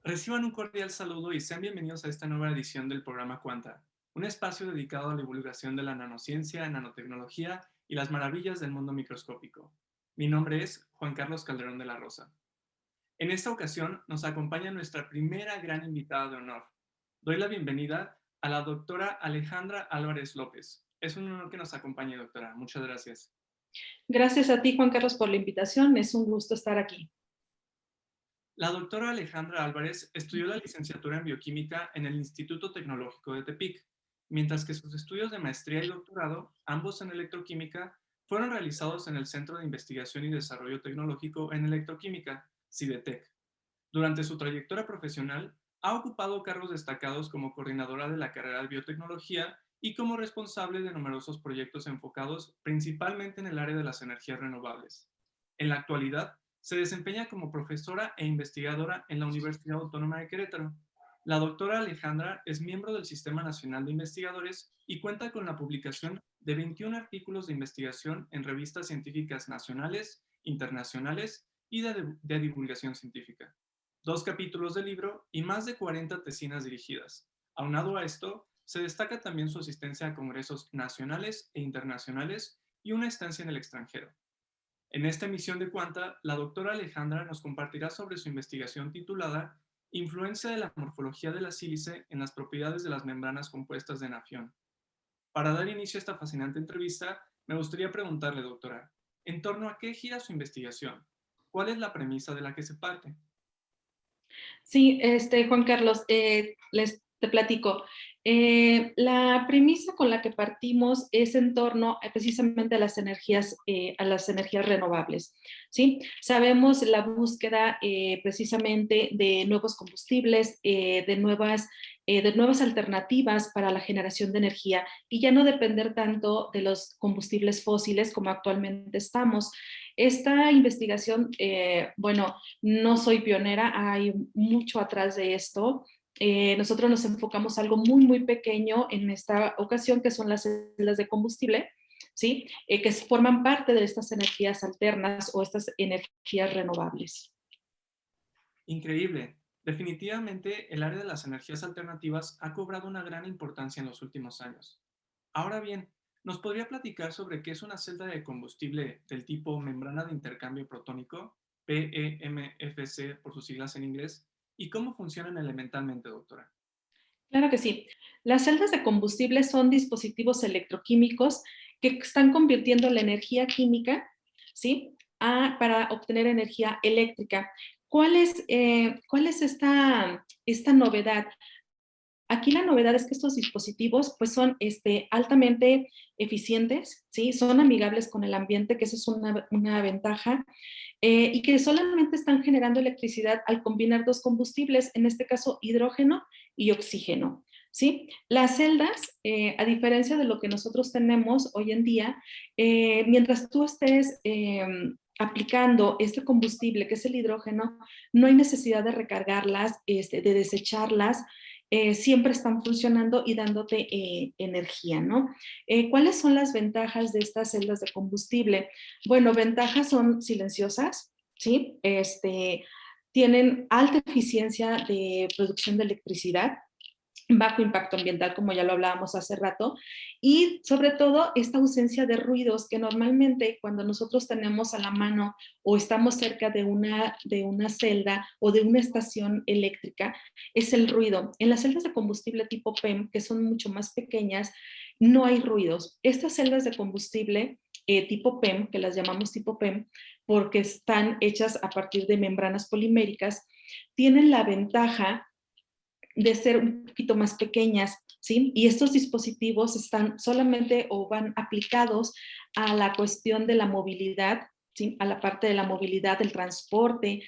Reciban un cordial saludo y sean bienvenidos a esta nueva edición del programa Cuanta, un espacio dedicado a la divulgación de la nanociencia, nanotecnología y las maravillas del mundo microscópico. Mi nombre es Juan Carlos Calderón de la Rosa. En esta ocasión nos acompaña nuestra primera gran invitada de honor. Doy la bienvenida a la doctora Alejandra Álvarez López. Es un honor que nos acompañe, doctora. Muchas gracias. Gracias a ti, Juan Carlos, por la invitación. Es un gusto estar aquí. La doctora Alejandra Álvarez estudió la licenciatura en bioquímica en el Instituto Tecnológico de Tepic, mientras que sus estudios de maestría y doctorado, ambos en electroquímica, fueron realizados en el Centro de Investigación y Desarrollo Tecnológico en Electroquímica, CIDETEC. Durante su trayectoria profesional, ha ocupado cargos destacados como coordinadora de la carrera de biotecnología y como responsable de numerosos proyectos enfocados principalmente en el área de las energías renovables. En la actualidad, se desempeña como profesora e investigadora en la Universidad Autónoma de Querétaro. La doctora Alejandra es miembro del Sistema Nacional de Investigadores y cuenta con la publicación de 21 artículos de investigación en revistas científicas nacionales, internacionales y de divulgación científica, 2 capítulos de libro y más de 40 tesinas dirigidas. Aunado a esto, se destaca también su asistencia a congresos nacionales e internacionales y una estancia en el extranjero. En esta emisión de Cuanta, la doctora Alejandra nos compartirá sobre su investigación titulada Influencia de la morfología de la sílice en las propiedades de las membranas compuestas de nafión. Para dar inicio a esta fascinante entrevista, me gustaría preguntarle, doctora, ¿en torno a qué gira su investigación? ¿Cuál es la premisa de la que se parte? Sí, Juan Carlos, te platico. La premisa con la que partimos es en torno precisamente a las energías renovables, ¿sí? Sabemos la búsqueda precisamente de nuevos combustibles, de nuevas alternativas para la generación de energía y ya no depender tanto de los combustibles fósiles como actualmente estamos. Esta investigación, bueno, no soy pionera, hay mucho atrás de esto. Nosotros nos enfocamos a algo muy, muy pequeño en esta ocasión, que son las celdas de combustible, ¿sí? Que forman parte de estas energías alternas o estas energías renovables. Increíble. Definitivamente, el área de las energías alternativas ha cobrado una gran importancia en los últimos años. Ahora bien, ¿nos podría platicar sobre qué es una celda de combustible del tipo membrana de intercambio protónico, PEMFC por sus siglas en inglés, y cómo funcionan elementalmente, doctora? Claro que sí. Las celdas de combustible son dispositivos electroquímicos que están convirtiendo la energía química, ¿sí? Para obtener energía eléctrica. ¿Cuál es esta novedad? Aquí la novedad es que estos dispositivos pues son altamente eficientes, ¿sí? Son amigables con el ambiente, que esa es una ventaja, y que solamente están generando electricidad al combinar dos combustibles, en este caso hidrógeno y oxígeno, ¿sí? Las celdas, a diferencia de lo que nosotros tenemos hoy en día, mientras tú estés aplicando este combustible, que es el hidrógeno, no hay necesidad de recargarlas, de desecharlas, siempre están funcionando y dándote energía, ¿no? ¿Cuáles son las ventajas de estas celdas de combustible? Bueno, ventajas son silenciosas, ¿sí? Tienen alta eficiencia de producción de electricidad, bajo impacto ambiental, como ya lo hablábamos hace rato, y sobre todo esta ausencia de ruidos que normalmente cuando nosotros tenemos a la mano o estamos cerca de una celda o de una estación eléctrica, es el ruido. En las celdas de combustible tipo PEM, que son mucho más pequeñas, no hay ruidos. Estas celdas de combustible tipo PEM, que las llamamos tipo PEM, porque están hechas a partir de membranas poliméricas, tienen la ventaja de ser un poquito más pequeñas, ¿sí? Y estos dispositivos están solamente o van aplicados a la cuestión de la movilidad, ¿sí? A la parte de la movilidad, del transporte.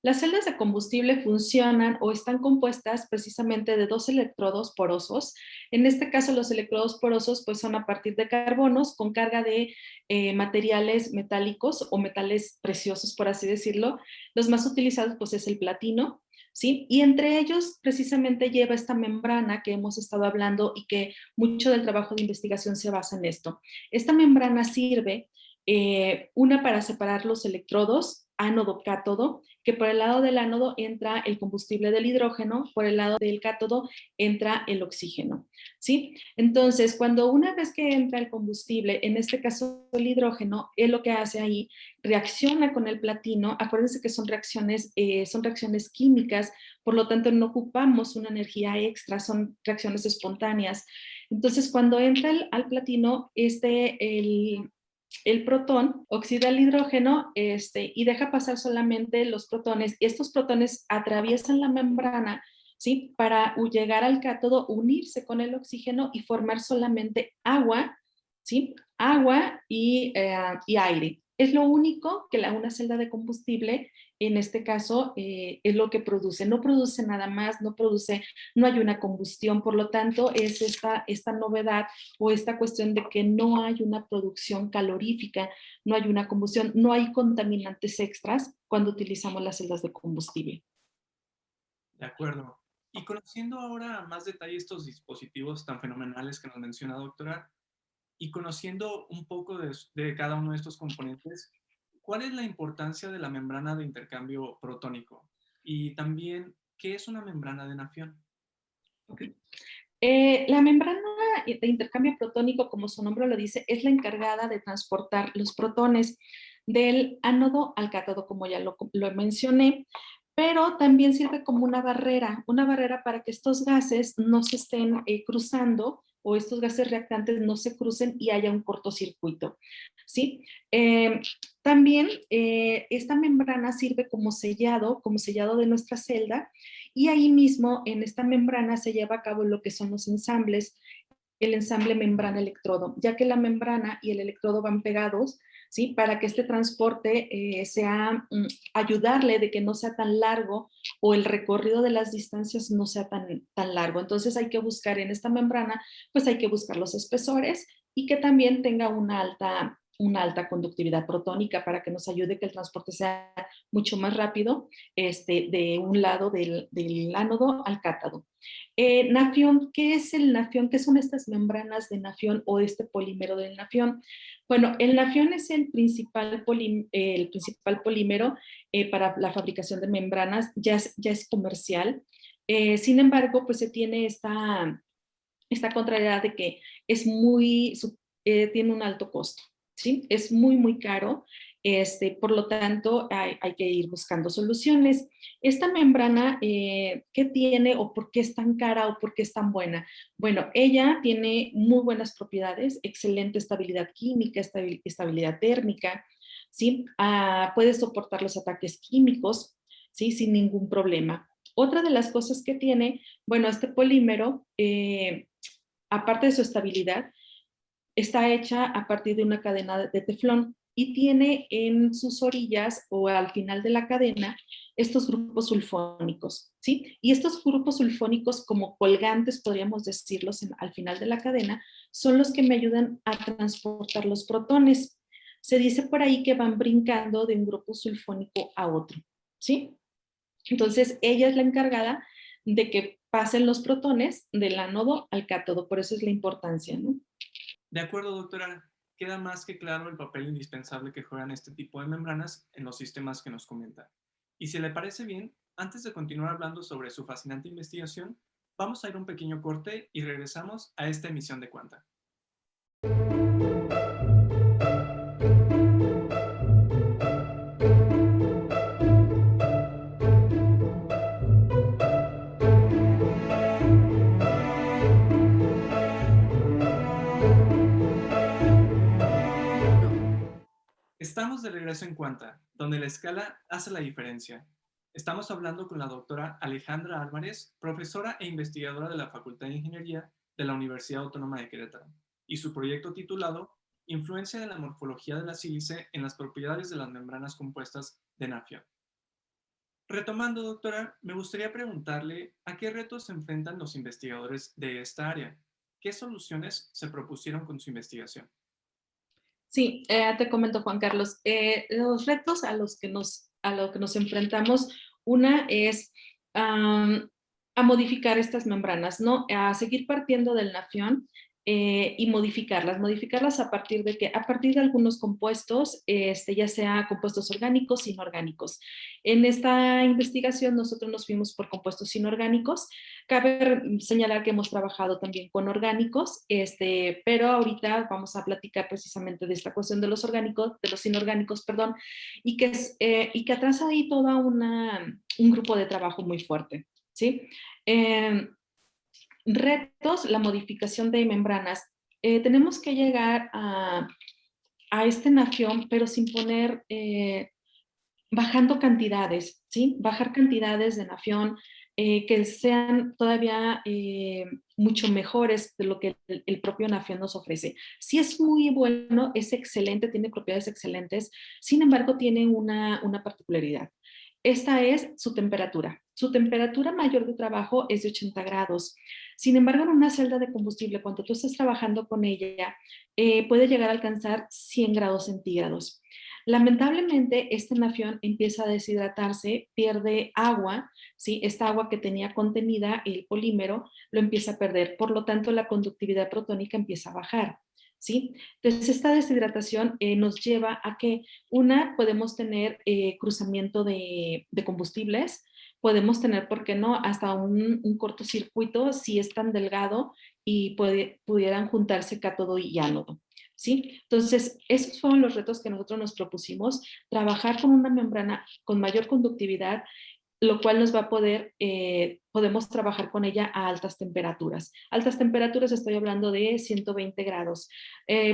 Las celdas de combustible funcionan o están compuestas precisamente de dos electrodos porosos. En este caso, los electrodos porosos pues, son a partir de carbonos con carga de materiales metálicos o metales preciosos, por así decirlo. Los más utilizados pues, es el platino, ¿sí? Y entre ellos precisamente lleva esta membrana que hemos estado hablando y que mucho del trabajo de investigación se basa en esto. Esta membrana sirve Una para separar los electrodos, ánodo-cátodo, que por el lado del ánodo entra el combustible del hidrógeno, por el lado del cátodo entra el oxígeno, ¿sí? Entonces, cuando una vez que entra el combustible, en este caso el hidrógeno, es lo que hace ahí, reacciona con el platino. Acuérdense que son reacciones químicas, por lo tanto no ocupamos una energía extra, son reacciones espontáneas. Entonces, cuando entra al platino, el protón oxida el hidrógeno y deja pasar solamente los protones. Estos protones atraviesan la membrana, ¿sí? Para llegar al cátodo, unirse con el oxígeno y formar solamente agua, ¿sí? Agua y aire. Es lo único que una celda de combustible, en este caso, es lo que produce. No produce nada más, no hay una combustión, por lo tanto, es esta novedad o esta cuestión de que no hay una producción calorífica, no hay una combustión, no hay contaminantes extras cuando utilizamos las celdas de combustible. De acuerdo. Y conociendo ahora a más detalle estos dispositivos tan fenomenales que nos menciona, doctora, y conociendo un poco de cada uno de estos componentes, ¿cuál es la importancia de la membrana de intercambio protónico? Y también, ¿qué es una membrana de Nafión? Okay. La membrana de intercambio protónico, como su nombre lo dice, es la encargada de transportar los protones del ánodo al cátodo, como ya lo mencioné, pero también sirve como una barrera para que estos gases no se estén cruzando o estos gases reactantes no se crucen y haya un cortocircuito, ¿sí? También esta membrana sirve como sellado de nuestra celda, y ahí mismo en esta membrana se lleva a cabo lo que son los ensambles, el ensamble membrana-electrodo, ya que la membrana y el electrodo van pegados, ¿sí? Para que este transporte ayudarle de que no sea tan largo o el recorrido de las distancias no sea tan largo. Entonces hay que buscar en esta membrana, pues hay que buscar los espesores y que también tenga una alta conductividad protónica para que nos ayude que el transporte sea mucho más rápido de un lado del ánodo al cátodo. Nafión, ¿qué es el nafión? ¿Qué son estas membranas de nafión o este polímero del nafión? Bueno, el nafión es el principal polímero para la fabricación de membranas, ya es comercial. Sin embargo, pues se tiene esta contrariedad de que tiene un alto costo, ¿sí? Es muy, muy caro. Por lo tanto, hay que ir buscando soluciones. Esta membrana, ¿qué tiene o por qué es tan cara o por qué es tan buena? Bueno, ella tiene muy buenas propiedades, excelente estabilidad química, estabilidad térmica, ¿sí? Puede soportar los ataques químicos, ¿sí? Sin ningún problema. Otra de las cosas que tiene, bueno, este polímero, aparte de su estabilidad, está hecha a partir de una cadena de teflón y tiene en sus orillas o al final de la cadena estos grupos sulfónicos, ¿sí? Y estos grupos sulfónicos como colgantes, podríamos decirlos al final de la cadena, son los que me ayudan a transportar los protones. Se dice por ahí que van brincando de un grupo sulfónico a otro, ¿sí? Entonces, ella es la encargada de que pasen los protones del ánodo al cátodo, por eso es la importancia, ¿no? De acuerdo, doctora. Queda más que claro el papel indispensable que juegan este tipo de membranas en los sistemas que nos comenta. Y si le parece bien, antes de continuar hablando sobre su fascinante investigación, vamos a ir a un pequeño corte y regresamos a esta emisión de Cuanta. Estamos de regreso en Cuanta, donde la escala hace la diferencia. Estamos hablando con la doctora Alejandra Álvarez, profesora e investigadora de la Facultad de Ingeniería de la Universidad Autónoma de Querétaro, y su proyecto titulado Influencia de la morfología de la sílice en las propiedades de las membranas compuestas de Nafión. Retomando, doctora, me gustaría preguntarle a qué retos se enfrentan los investigadores de esta área. ¿Qué soluciones se propusieron con su investigación? Sí, te comento, Juan Carlos, los retos a lo que nos enfrentamos, una es a modificar estas membranas, ¿no? A seguir partiendo del nafión, y modificarlas a partir de que, a partir de algunos compuestos, ya sea compuestos orgánicos, inorgánicos. En esta investigación nosotros nos fuimos por compuestos inorgánicos. Cabe señalar que hemos trabajado también con orgánicos, pero ahorita vamos a platicar precisamente de esta cuestión de los orgánicos, de los inorgánicos, perdón, y que atrás hay toda un grupo de trabajo muy fuerte, ¿sí? Retos, la modificación de membranas. Tenemos que llegar a este nafión, pero sin poner, bajando cantidades, ¿sí? Bajar cantidades de nafión que sean todavía mucho mejores de lo que el propio nafión nos ofrece. Sí es muy bueno, es excelente, tiene propiedades excelentes, sin embargo tiene una particularidad. Esta es su temperatura. Su temperatura mayor de trabajo es de 80 grados. Sin embargo, en una celda de combustible, cuando tú estás trabajando con ella, puede llegar a alcanzar 100 grados centígrados. Lamentablemente, este nafión empieza a deshidratarse, pierde agua, ¿sí? Esta agua que tenía contenida el polímero lo empieza a perder. Por lo tanto, la conductividad protónica empieza a bajar, ¿sí? Entonces, esta deshidratación nos lleva a que, podemos tener cruzamiento de combustibles, podemos tener, ¿por qué no?, hasta un cortocircuito si es tan delgado y pudieran juntarse cátodo y ánodo. ¿Sí? Entonces, esos fueron los retos que nosotros nos propusimos, trabajar con una membrana con mayor conductividad, lo cual nos va a poder, podemos trabajar con ella a altas temperaturas. Altas temperaturas, estoy hablando de 120 grados.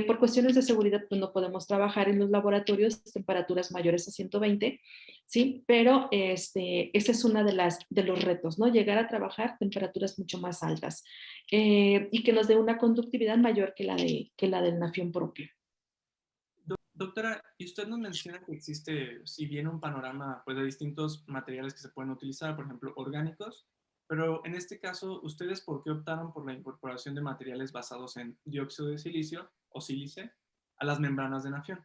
Por cuestiones de seguridad, pues no podemos trabajar en los laboratorios temperaturas mayores a 120, ¿sí? Pero ese es una de los retos, ¿no? Llegar a trabajar temperaturas mucho más altas y que nos dé una conductividad mayor que la del nafión propio. Doctora, y usted nos menciona que existe, si bien un panorama pues, de distintos materiales que se pueden utilizar, por ejemplo, orgánicos, pero en este caso, ¿ustedes por qué optaron por la incorporación de materiales basados en dióxido de silicio o sílice a las membranas de nafión?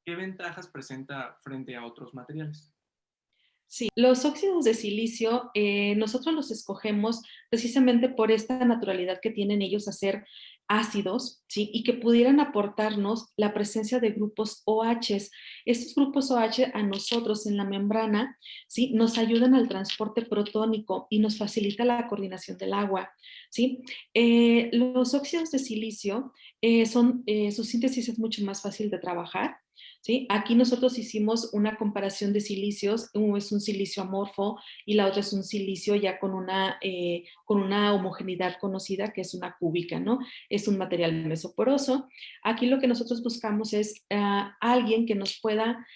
¿Qué ventajas presenta frente a otros materiales? Sí, los óxidos de silicio nosotros los escogemos precisamente por esta naturalidad que tienen ellos a ser ácidos, ¿sí? Y que pudieran aportarnos la presencia de grupos OH. Estos grupos OH a nosotros en la membrana, ¿sí? Nos ayudan al transporte protónico y nos facilita la coordinación del agua, ¿sí? Los óxidos de silicio su síntesis es mucho más fácil de trabajar. ¿Sí? Aquí nosotros hicimos una comparación de silicios, uno es un silicio amorfo y la otra es un silicio ya con una homogeneidad conocida que es una cúbica, ¿no? Es un material mesoporoso. Aquí lo que nosotros buscamos es alguien que nos pueda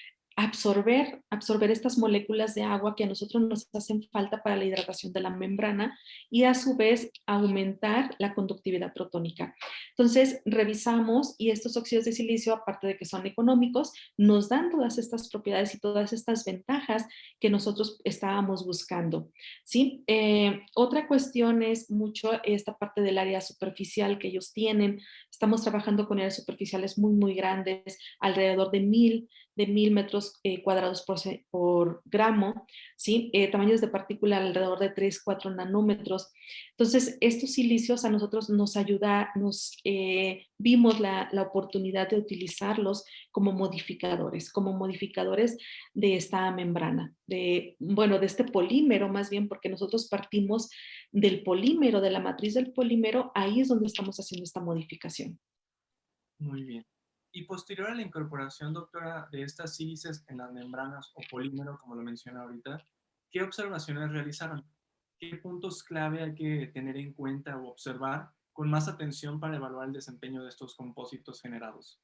absorber estas moléculas de agua que a nosotros nos hacen falta para la hidratación de la membrana y a su vez aumentar la conductividad protónica. Entonces, revisamos y estos óxidos de silicio, aparte de que son económicos, nos dan todas estas propiedades y todas estas ventajas que nosotros estábamos buscando. ¿Sí? Otra cuestión es mucho esta parte del área superficial que ellos tienen. Estamos trabajando con áreas superficiales muy, muy grandes, alrededor de 1000 metros cuadrados por gramo, ¿sí? Tamaños de partícula alrededor de 3, 4 nanómetros. Entonces, estos silicios a nosotros nos ayuda, vimos la oportunidad de utilizarlos como modificadores de esta membrana, bueno, de este polímero más bien, porque nosotros partimos del polímero, de la matriz del polímero, ahí es donde estamos haciendo esta modificación. Muy bien. Y posterior a la incorporación, doctora, de estas sílices en las membranas o polímero, como lo menciona ahorita, ¿qué observaciones realizaron? ¿Qué puntos clave hay que tener en cuenta o observar con más atención para evaluar el desempeño de estos compósitos generados?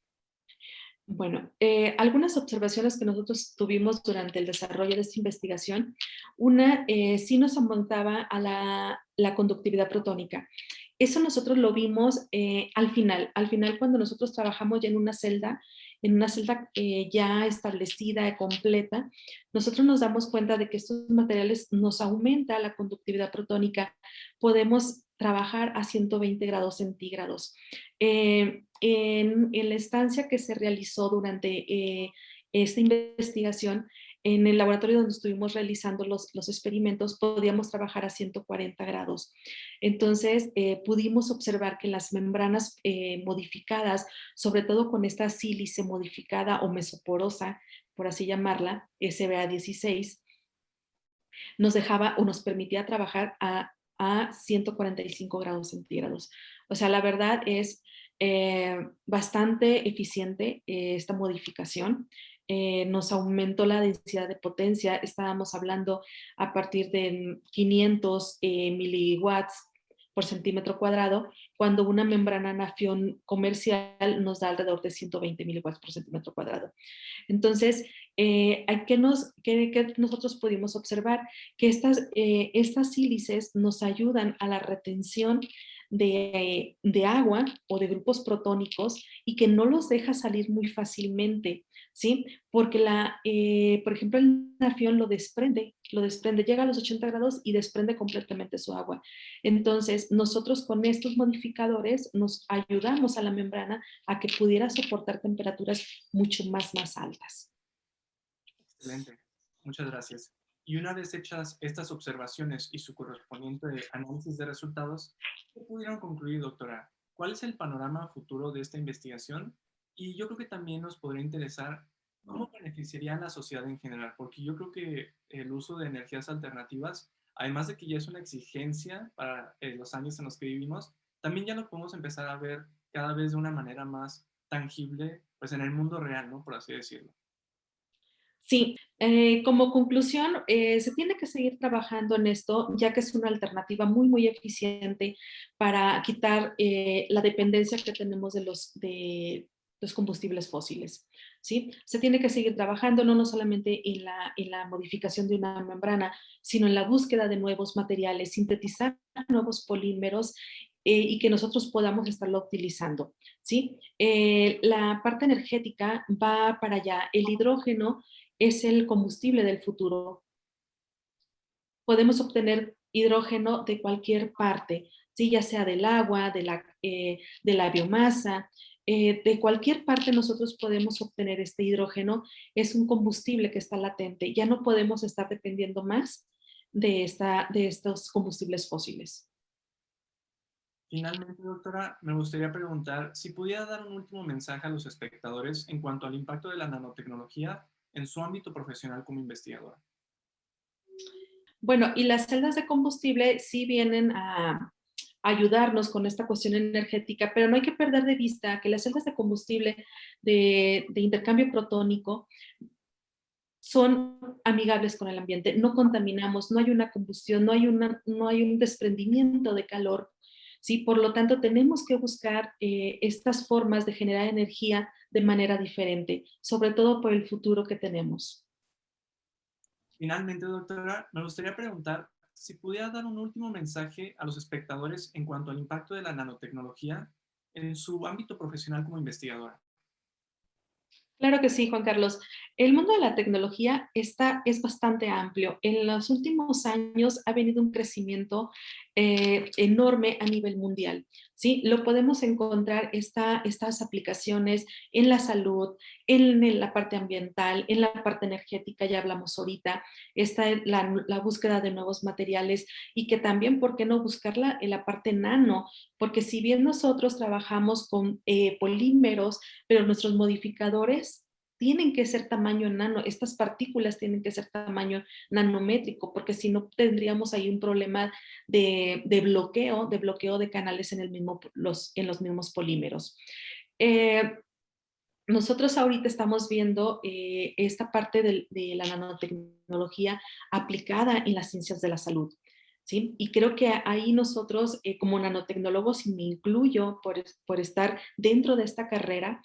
Bueno, algunas observaciones que nosotros tuvimos durante el desarrollo de esta investigación, una sí nos apuntaba a la conductividad protónica. Eso nosotros lo vimos al final cuando nosotros trabajamos ya en una celda ya establecida, completa, nosotros nos damos cuenta de que estos materiales nos aumenta la conductividad protónica. Podemos trabajar a 120 grados centígrados. En la estancia que se realizó durante esta investigación, en el laboratorio donde estuvimos realizando los experimentos, podíamos trabajar a 140 grados. Entonces, pudimos observar que las membranas modificadas, sobre todo con esta sílice modificada o mesoporosa, por así llamarla, SBA16, nos dejaba o nos permitía trabajar a 145 grados centígrados. O sea, la verdad es bastante eficiente esta modificación. Nos aumentó la densidad de potencia, estábamos hablando a partir de 500 miliwatts por centímetro cuadrado, cuando una membrana Nafion comercial nos da alrededor de 120 miliwatts por centímetro cuadrado. Entonces, que nosotros pudimos observar que estas sílices nos ayudan a la retención de agua o de grupos protónicos y que no los deja salir muy fácilmente, ¿sí? Porque, por ejemplo, el nafión lo desprende, llega a los 80 grados y desprende completamente su agua. Entonces, nosotros con estos modificadores nos ayudamos a la membrana a que pudiera soportar temperaturas mucho más altas. Excelente, muchas gracias. Y una vez hechas estas observaciones y su correspondiente análisis de resultados, ¿qué pudieron concluir, doctora? ¿Cuál es el panorama futuro de esta investigación? Y yo creo que también nos podría interesar cómo beneficiaría a la sociedad en general, porque yo creo que el uso de energías alternativas, además de que ya es una exigencia para los años en los que vivimos, también ya lo podemos empezar a ver cada vez de una manera más tangible, pues en el mundo real, ¿no? Por así decirlo. Sí, como conclusión, se tiene que seguir trabajando en esto, ya que es una alternativa muy eficiente para quitar la dependencia que tenemos de los combustibles fósiles. ¿Sí? Se tiene que seguir trabajando no solamente en la modificación de una membrana, sino en la búsqueda de nuevos materiales, sintetizar nuevos polímeros y que nosotros podamos estarlo utilizando. ¿Sí? La parte energética va para allá. El hidrógeno es el combustible del futuro. Podemos obtener hidrógeno de cualquier parte, ¿sí? Ya sea del agua, de la biomasa, de cualquier parte nosotros podemos obtener este hidrógeno. Es un combustible que está latente. Ya no podemos estar dependiendo más de estos combustibles fósiles. Finalmente, doctora, me gustaría preguntar si pudiera dar un último mensaje a los espectadores en cuanto al impacto de la nanotecnología en su ámbito profesional como investigadora. Bueno, y las celdas de combustible sí vienen a ayudarnos con esta cuestión energética, pero no hay que perder de vista que las celdas de combustible de intercambio protónico son amigables con el ambiente, no contaminamos, no hay una combustión, no hay un desprendimiento de calor, ¿sí? Por lo tanto, tenemos que buscar estas formas de generar energía de manera diferente, sobre todo por el futuro que tenemos. Finalmente, doctora, me gustaría preguntar si pudiera dar un último mensaje a los espectadores en cuanto al impacto de la nanotecnología en su ámbito profesional como investigadora. Claro que sí, Juan Carlos. El mundo de la tecnología es bastante amplio. En los últimos años ha venido un crecimiento enorme a nivel mundial. ¿Sí? Lo podemos encontrar estas aplicaciones en la salud, en la parte ambiental, en la parte energética, ya hablamos ahorita, está la búsqueda de nuevos materiales y que también, ¿por qué no buscarla en la parte nano? Porque si bien nosotros trabajamos con polímeros, pero nuestros modificadores tienen que ser tamaño nano, estas partículas tienen que ser tamaño nanométrico, porque si no tendríamos ahí un problema de bloqueo de canales en los mismos polímeros. Nosotros ahorita estamos viendo esta parte de la nanotecnología aplicada en las ciencias de la salud. ¿Sí? Y creo que ahí nosotros, como nanotecnólogos, y me incluyo por estar dentro de esta carrera,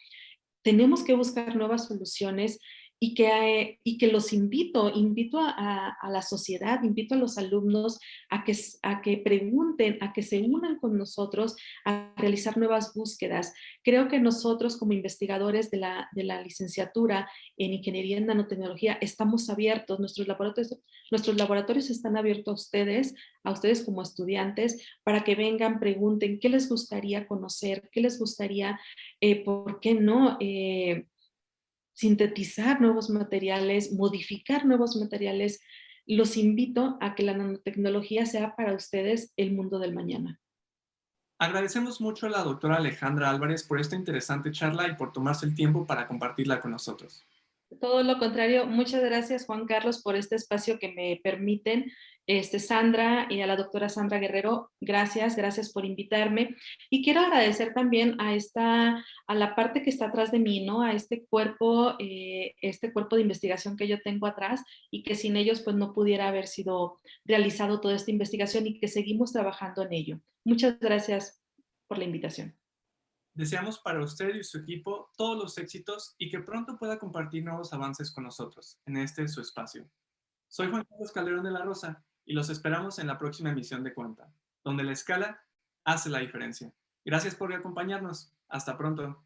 tenemos que buscar nuevas soluciones y que los invito a la sociedad, invito a los alumnos a que pregunten, a que se unan con nosotros a realizar nuevas búsquedas. Creo que nosotros como investigadores de la licenciatura en Ingeniería en Nanotecnología estamos abiertos, nuestros laboratorios están abiertos a ustedes como estudiantes, para que vengan, pregunten qué les gustaría conocer, qué les gustaría, ¿por qué no? sintetizar nuevos materiales, modificar nuevos materiales. Los invito a que la nanotecnología sea para ustedes el mundo del mañana. Agradecemos mucho a la doctora Alejandra Álvarez por esta interesante charla y por tomarse el tiempo para compartirla con nosotros. Todo lo contrario, muchas gracias Juan Carlos por este espacio que me permiten. Sandra y a la doctora Sandra Guerrero, gracias por invitarme. Y quiero agradecer también a la parte que está atrás de mí, ¿no? A este cuerpo de investigación que yo tengo atrás y que sin ellos pues no pudiera haber sido realizado toda esta investigación y que seguimos trabajando en ello. Muchas gracias por la invitación. Deseamos para usted y su equipo todos los éxitos y que pronto pueda compartir nuevos avances con nosotros en su espacio. Soy Juan Carlos Calderón de la Rosa y los esperamos en la próxima emisión de Cuenta, donde la escala hace la diferencia. Gracias por acompañarnos. Hasta pronto.